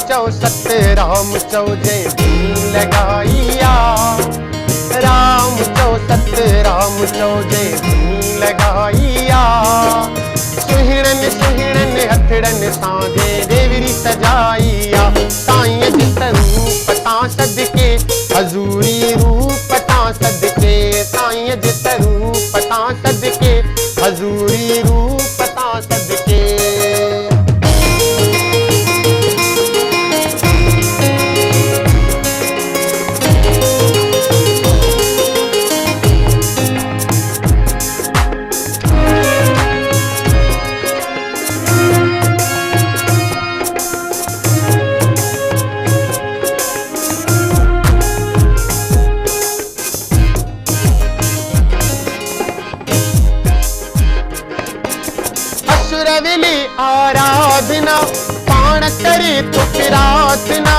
चौ सत राम चौ जय धूनी लगाइया। राम चौ सत राम चौ जय धूनी लगाइया। सुहिणन सुहिणन हथड़न सांझे देवरी सजाइया। साईं जिस रूप तां सदके हजूरी रूप तां सदके। साईं जिस रूप तां सदके हजूरी रूप तां सदके। असुरविली आराधना पाण करे तो प्रार्थना।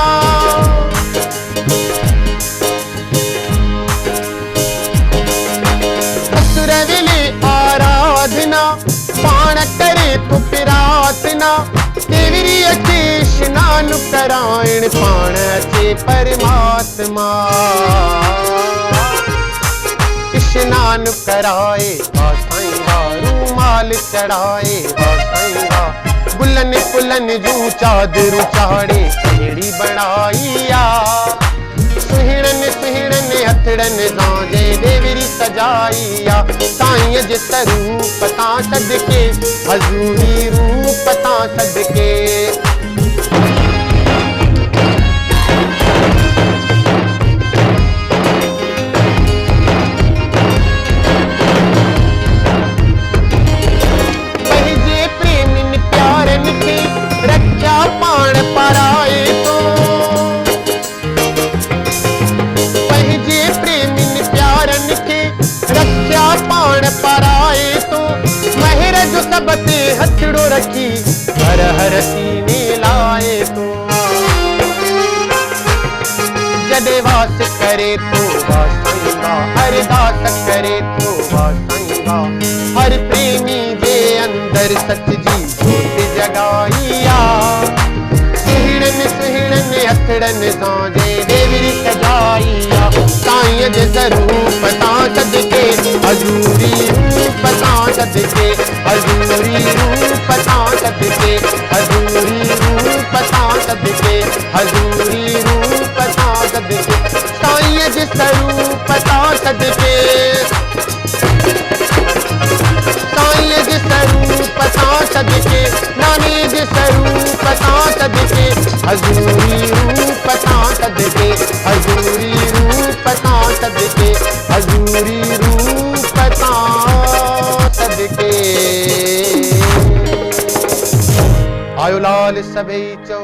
असुरविली आराधना पाण करे तो प्रार्थना। देवरी अचे स्नान कराइण पाण अचे परमात्मा। स्नान कराए साईं रूमाल चढ़ाए साईं। बुलन पुलन जूं चादरू चाड़े अहिड़ी बनाइया। सुहिणन सुहिणन हथड़न सांझे देवरी सजाइया। साईं जिस रूप तां सदके हजूरी रूप तां सदके। रक्षा पाण पराए तो पंहिंजे प्रेमिन प्यारन खे रक्षा पाण पराए तो। महर जो सब ते हथड़ो रखी हर हर सीने लाए तो। जॾे वास करे तो वासाईंदा अरदास करे तो वासाईंदा। हर प्रेमी जे अंदर सच जी जोत जगाइया। सुहिणन सुहिणन हथड़न सांझे देवरी सजाइया। साईं जे रूप तां सदके हजूरी रूप तां सदके हजूरी रूप तां सदके हजूरी रूप तां सदके हजूरी रूप तां सदके। साईं जे रूप तां सदके साईं जिस रूप तां सदके नानी जिस रूप तां सदके हजूरी रूप तां सदके हजूरी रूप तां सदके हजूरी रूप तां सदके। आयो लाल सभई चो